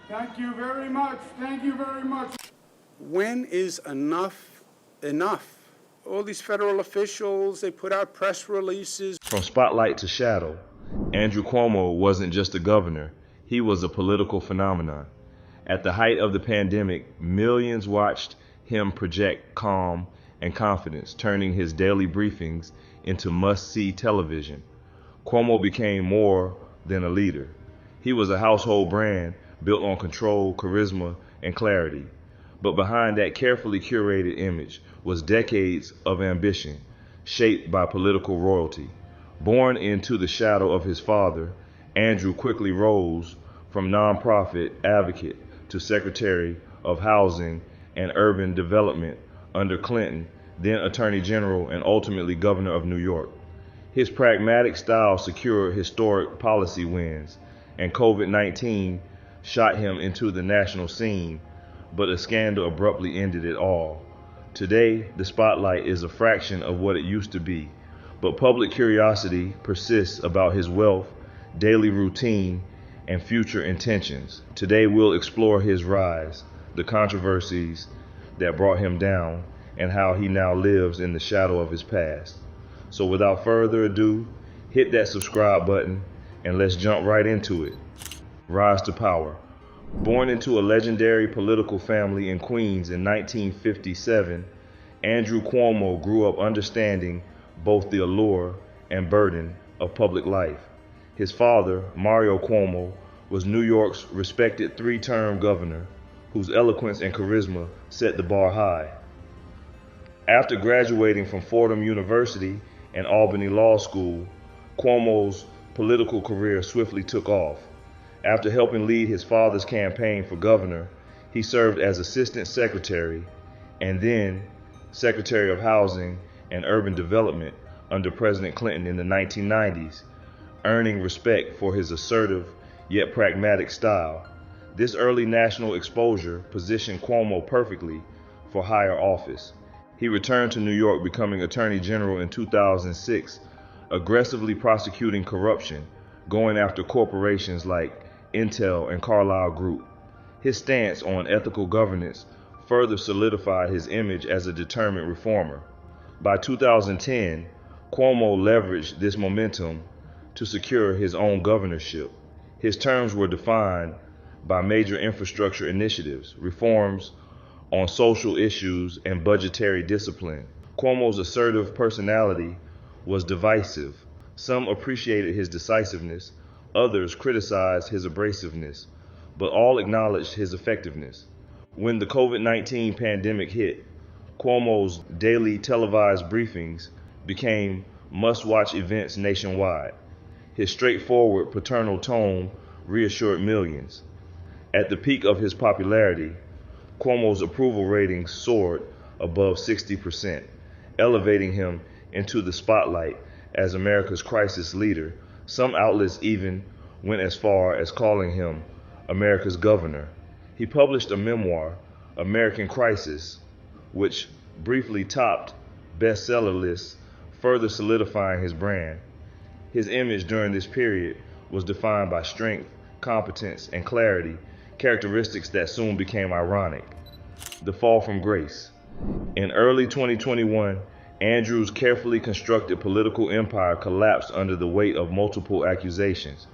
Thank you very much. Thank you very much. When is enough enough? All these federal officials, they put out press releases. From spotlight to shadow, Andrew Cuomo wasn't just a governor, he was a political phenomenon. At the height of the pandemic, millions watched him project calm and confidence, turning his daily briefings into must-see television. Cuomo became more than a leader. He was a household brand built on control, charisma, and clarity. But behind that carefully curated image was decades of ambition, shaped by political royalty. Born into the shadow of his father, Andrew quickly rose from nonprofit advocate to Secretary of Housing and Urban Development under Clinton, then Attorney General and ultimately Governor of New York. His pragmatic style secured historic policy wins, and COVID-19 shot him into the national scene, but a scandal abruptly ended it all. Today, the spotlight is a fraction of what it used to be, but public curiosity persists about his wealth, daily routine, and future intentions. Today, we'll explore his rise, the controversies that brought him down, and how he now lives in the shadow of his past. So without further ado, hit that subscribe button and let's jump right into it. Rise to power. Born into a legendary political family in Queens in 1957, Andrew Cuomo grew up understanding both the allure and burden of public life. His father, Mario Cuomo, was New York's respected three-term governor, whose eloquence and charisma set the bar high. After graduating from Fordham University and Albany Law School, Cuomo's political career swiftly took off. After helping lead his father's campaign for governor, he served as Assistant Secretary and then Secretary of Housing and Urban Development under President Clinton in the 1990s, earning respect for his assertive yet pragmatic style. This early national exposure positioned Cuomo perfectly for higher office. He returned to New York, becoming Attorney General in 2006, aggressively prosecuting corruption, going after corporations like Intel and Carlyle Group. His stance on ethical governance further solidified his image as a determined reformer. By 2010, Cuomo leveraged this momentum to secure his own governorship. His terms were defined by major infrastructure initiatives, reforms on social issues, and budgetary discipline. Cuomo's assertive personality was divisive. Some appreciated his decisiveness, others criticized his abrasiveness, but all acknowledged his effectiveness. When the COVID-19 pandemic hit, Cuomo's daily televised briefings became must-watch events nationwide. His straightforward, paternal tone reassured millions. At the peak of his popularity, Cuomo's approval ratings soared above 60%, elevating him into the spotlight as America's crisis leader. Some outlets even went as far as calling him America's governor. He published a memoir, American Crisis, which briefly topped bestseller lists, further solidifying his brand. His image during this period was defined by strength, competence, and clarity, characteristics that soon became ironic. The fall from grace. In early 2021, Andrew's carefully constructed political empire collapsed under the weight of multiple accusations.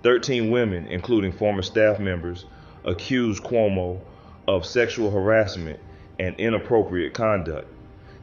13 women, including former staff members, accused Cuomo of sexual harassment and inappropriate conduct.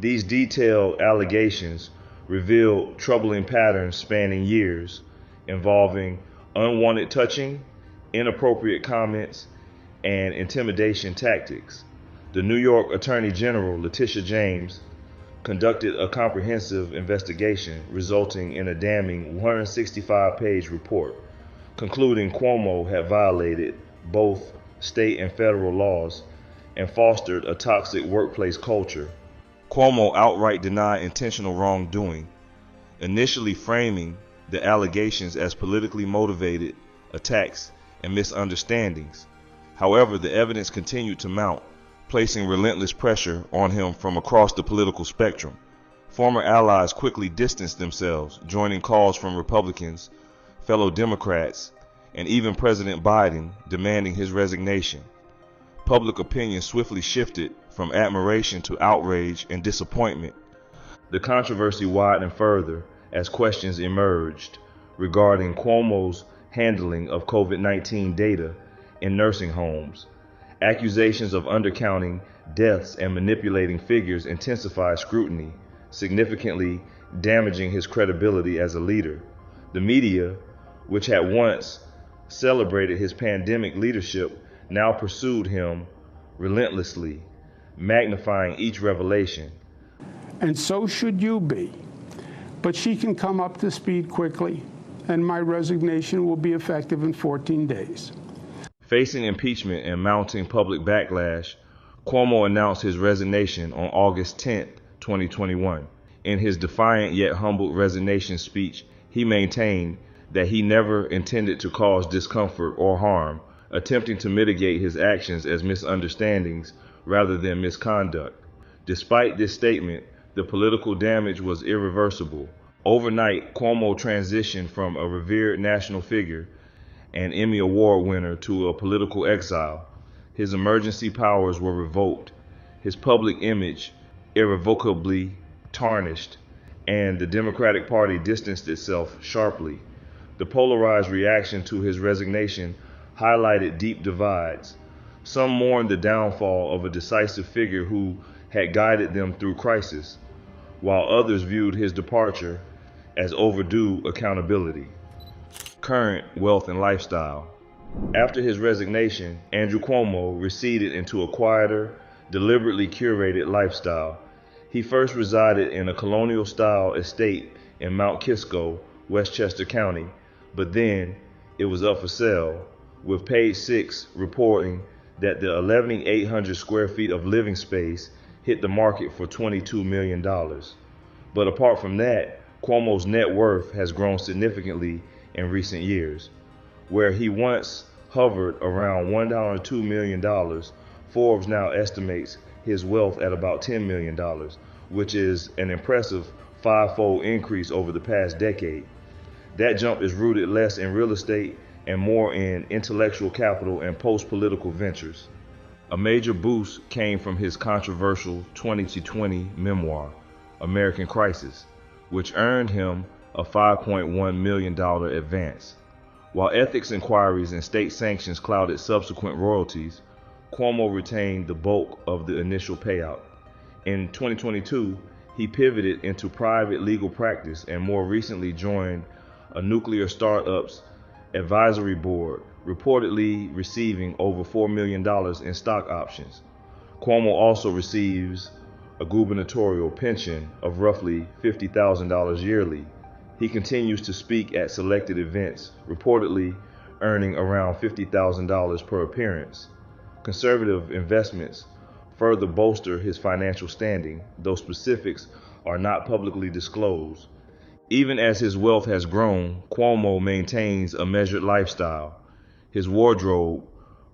These detailed allegations revealed troubling patterns spanning years, involving unwanted touching, inappropriate comments, and intimidation tactics. The New York Attorney General, Letitia James, conducted a comprehensive investigation resulting in a damning 165-page report, concluding Cuomo had violated both state and federal laws and fostered a toxic workplace culture. Cuomo outright denied intentional wrongdoing, initially framing the allegations as politically motivated attacks and misunderstandings. However, the evidence continued to mount, placing relentless pressure on him from across the political spectrum. Former allies quickly distanced themselves, joining calls from Republicans, fellow Democrats, and even President Biden demanding his resignation. Public opinion swiftly shifted from admiration to outrage and disappointment. The controversy widened further as questions emerged regarding Cuomo's handling of COVID-19 data in nursing homes. Accusations of undercounting deaths and manipulating figures intensified scrutiny, significantly damaging his credibility as a leader. The media, which had once celebrated his pandemic leadership, now pursued him relentlessly, magnifying each revelation. And so should you be. But she can come up to speed quickly, and my resignation will be effective in 14 days. Facing impeachment and mounting public backlash, Cuomo announced his resignation on August 10, 2021. In his defiant yet humbled resignation speech, he maintained that he never intended to cause discomfort or harm, attempting to mitigate his actions as misunderstandings rather than misconduct. Despite this statement, the political damage was irreversible. Overnight, Cuomo transitioned from a revered national figure and Emmy Award winner to a political exile. His emergency powers were revoked, his public image irrevocably tarnished, and the Democratic Party distanced itself sharply. The polarized reaction to his resignation highlighted deep divides. Some mourned the downfall of a decisive figure who had guided them through crisis, while others viewed his departure as overdue accountability. Current wealth and lifestyle. After his resignation, Andrew Cuomo receded into a quieter, deliberately curated lifestyle. He first resided in a colonial-style estate in Mount Kisco, Westchester County, but then it was up for sale, with Page 6 reporting that the 11,800 square feet of living space hit the market for $22 million. But apart from that, Cuomo's net worth has grown significantly in recent years. Where he once hovered around $102 million, Forbes now estimates his wealth at about $10 million, which is an impressive five-fold increase over the past decade. That jump is rooted less in real estate and more in intellectual capital and post-political ventures. A major boost came from his controversial 2020 memoir, American Crisis, which earned him a $5.1 million advance. While ethics inquiries and state sanctions clouded subsequent royalties, Cuomo retained the bulk of the initial payout. In 2022, he pivoted into private legal practice and more recently joined a nuclear startup's advisory board, reportedly receiving over $4 million in stock options. Cuomo also receives a gubernatorial pension of roughly $50,000 yearly. He continues to speak at selected events, reportedly earning around $50,000 per appearance. Conservative investments further bolster his financial standing, though specifics are not publicly disclosed. Even as his wealth has grown, Cuomo maintains a measured lifestyle. His wardrobe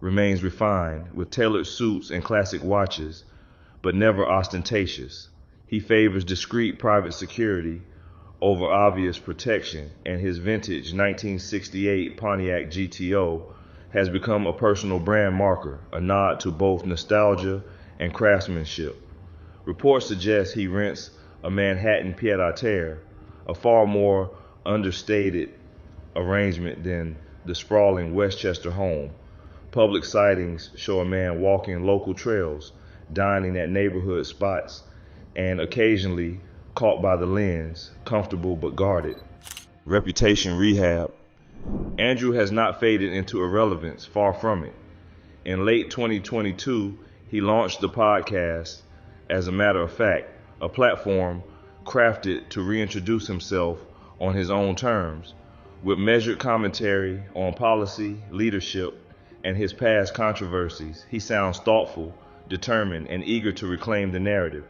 remains refined, with tailored suits and classic watches, but never ostentatious. He favors discreet private security over obvious protection, and his vintage 1968 Pontiac GTO has become a personal brand marker, a nod to both nostalgia and craftsmanship. Reports suggest he rents a Manhattan pied-à-terre, a far more understated arrangement than the sprawling Westchester home. Public sightings show a man walking local trails, dining at neighborhood spots, and occasionally caught by the lens, comfortable but guarded. Reputation rehab. Andrew has not faded into irrelevance, far from it. In late 2022, he launched the podcast As a Matter of Fact, a platform crafted to reintroduce himself on his own terms, with measured commentary on policy, leadership, and his past controversies. He sounds thoughtful, determined, and eager to reclaim the narrative.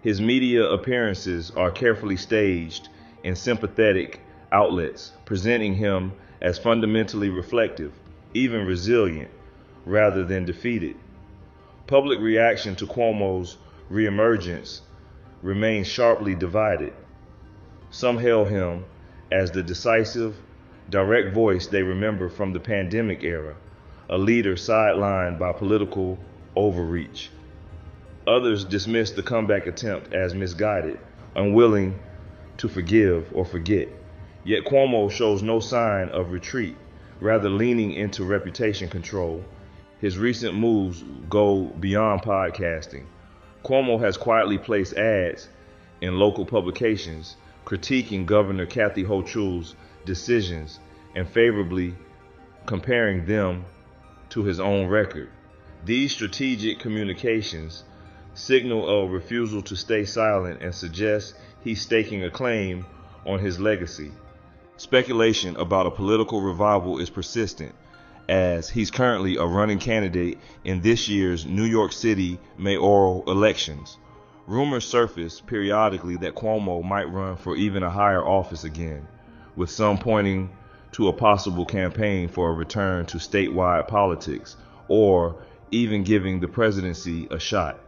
His media appearances are carefully staged in sympathetic outlets, presenting him as fundamentally reflective, even resilient, rather than defeated. Public reaction to Cuomo's reemergence remains sharply divided. Some hail him as the decisive direct voice they remember from the pandemic era, a leader sidelined by political overreach. Others dismiss the comeback attempt as misguided, unwilling to forgive or forget. Yet Cuomo shows no sign of retreat, rather leaning into reputation control. His recent moves go beyond podcasting. Cuomo has quietly placed ads in local publications critiquing Governor Kathy Hochul's decisions and favorably comparing them to his own record. These strategic communications signal a refusal to stay silent and suggest he's staking a claim on his legacy. Speculation about a political revival is persistent, as he's currently a running candidate in this year's New York City mayoral elections. Rumors surface periodically that Cuomo might run for even a higher office again, with some pointing to a possible campaign for a return to statewide politics, or even giving the presidency a shot.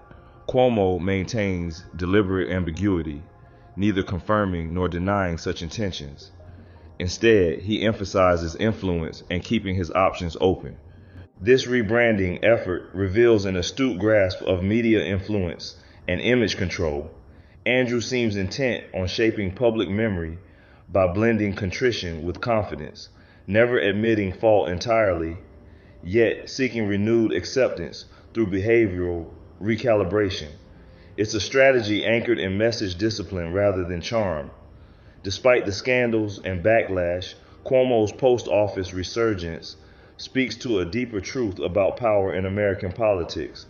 Cuomo maintains deliberate ambiguity, neither confirming nor denying such intentions. Instead, he emphasizes influence and keeping his options open. This rebranding effort reveals an astute grasp of media influence and image control. Andrew seems intent on shaping public memory by blending contrition with confidence, never admitting fault entirely, yet seeking renewed acceptance through behavioral recalibration. It's a strategy anchored in message discipline rather than charm. Despite the scandals and backlash, Cuomo's post-office resurgence speaks to a deeper truth about power in American politics: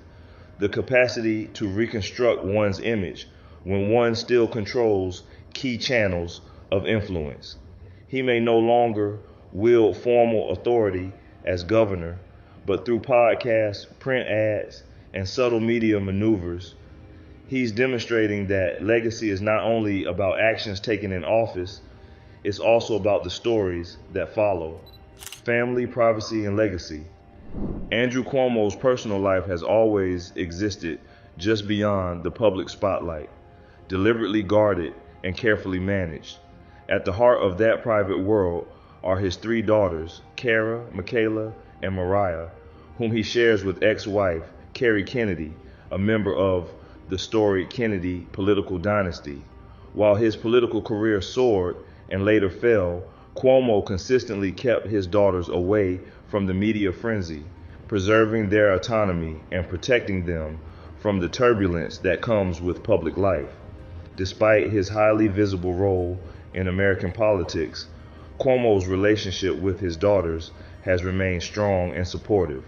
the capacity to reconstruct one's image when one still controls key channels of influence. He may no longer wield formal authority as governor, but through podcasts, print ads, and subtle media maneuvers, he's demonstrating that legacy is not only about actions taken in office, it's also about the stories that follow. Family, privacy, and legacy. Andrew Cuomo's personal life has always existed just beyond the public spotlight, deliberately guarded and carefully managed. At the heart of that private world are his three daughters, Kara, Michaela, and Mariah, whom he shares with ex-wife Kerry Kennedy, a member of the storied Kennedy political dynasty. While his political career soared and later fell, Cuomo consistently kept his daughters away from the media frenzy, preserving their autonomy and protecting them from the turbulence that comes with public life. Despite his highly visible role in American politics, Cuomo's relationship with his daughters has remained strong and supportive.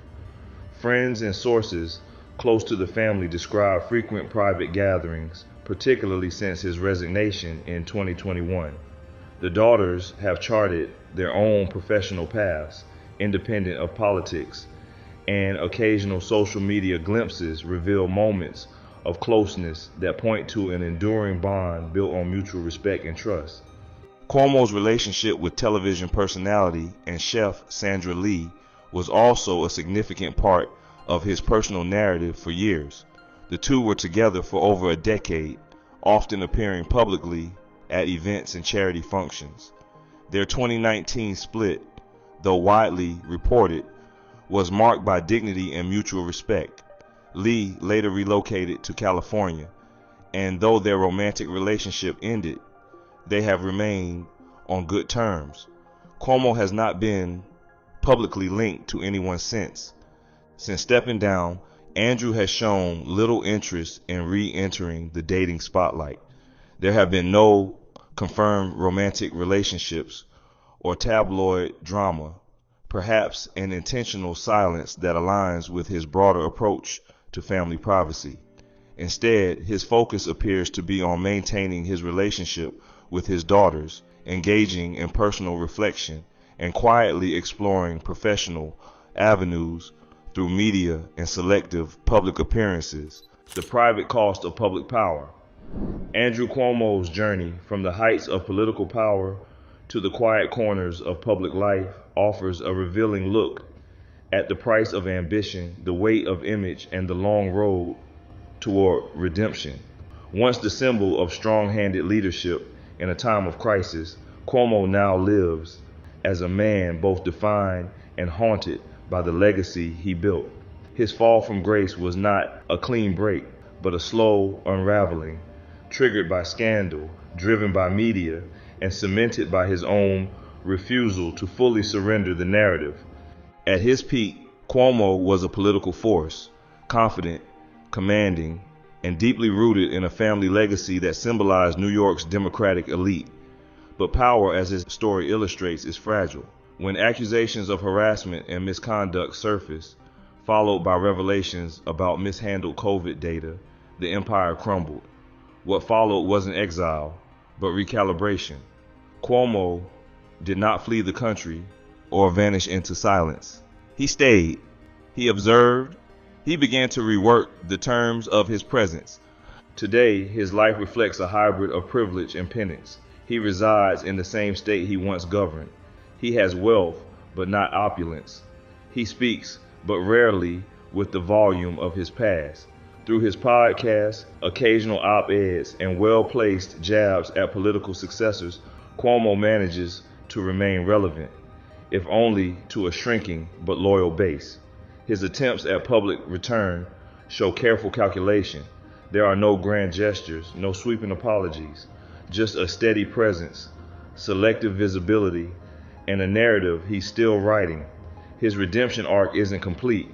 Friends and sources close to the family describe frequent private gatherings, particularly since his resignation in 2021. The daughters have charted their own professional paths, independent of politics, and occasional social media glimpses reveal moments of closeness that point to an enduring bond built on mutual respect and trust. Cuomo's relationship with television personality and chef Sandra Lee was also a significant part of his personal narrative for years. The two were together for over a decade, often appearing publicly at events and charity functions. Their 2019 split, though widely reported, was marked by dignity and mutual respect. Lee later relocated to California, and though their romantic relationship ended, they have remained on good terms. Cuomo has not been publicly linked to anyone since. Since stepping down, Andrew has shown little interest in re-entering the dating spotlight. There have been no confirmed romantic relationships or tabloid drama, perhaps an intentional silence that aligns with his broader approach to family privacy. Instead, his focus appears to be on maintaining his relationship with his daughters, engaging in personal reflection, and quietly exploring professional avenues through media and selective public appearances. The private cost of public power. Andrew Cuomo's journey from the heights of political power to the quiet corners of public life offers a revealing look at the price of ambition, the weight of image, and the long road toward redemption. Once the symbol of strong-handed leadership in a time of crisis, Cuomo now lives as a man both defined and haunted by the legacy he built. His fall from grace was not a clean break, but a slow unraveling, triggered by scandal, driven by media, and cemented by his own refusal to fully surrender the narrative. At his peak, Cuomo was a political force, confident, commanding, and deeply rooted in a family legacy that symbolized New York's Democratic elite. But power, as his story illustrates, is fragile. When accusations of harassment and misconduct surfaced, followed by revelations about mishandled COVID data, the empire crumbled. What followed wasn't exile, but recalibration. Cuomo did not flee the country or vanish into silence. He stayed. He observed. He began to rework the terms of his presence. Today, his life reflects a hybrid of privilege and penance. He resides in the same state he once governed. He has wealth, but not opulence. He speaks, but rarely with the volume of his past. Through his podcast, occasional op-eds, and well-placed jabs at political successors, Cuomo manages to remain relevant, if only to a shrinking but loyal base. His attempts at public return show careful calculation. There are no grand gestures, no sweeping apologies, just a steady presence, selective visibility, and a narrative he's still writing. His redemption arc isn't complete.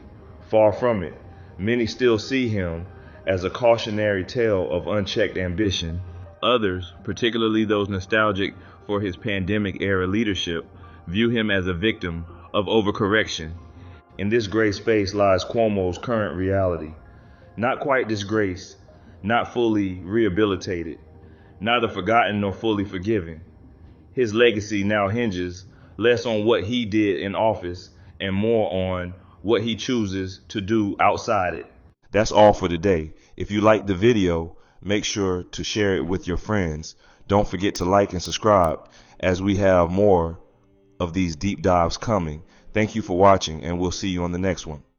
Far from it. Many still see him as a cautionary tale of unchecked ambition. Others, particularly those nostalgic for his pandemic-era leadership, view him as a victim of overcorrection. In this gray space lies Cuomo's current reality. Not quite disgraced, not fully rehabilitated, neither forgotten nor fully forgiven. His legacy now hinges less on what he did in office and more on what he chooses to do outside it. That's all for today. If you liked the video, make sure to share it with your friends. Don't forget to like and subscribe, as we have more of these deep dives coming. Thank you for watching, and we'll see you on the next one.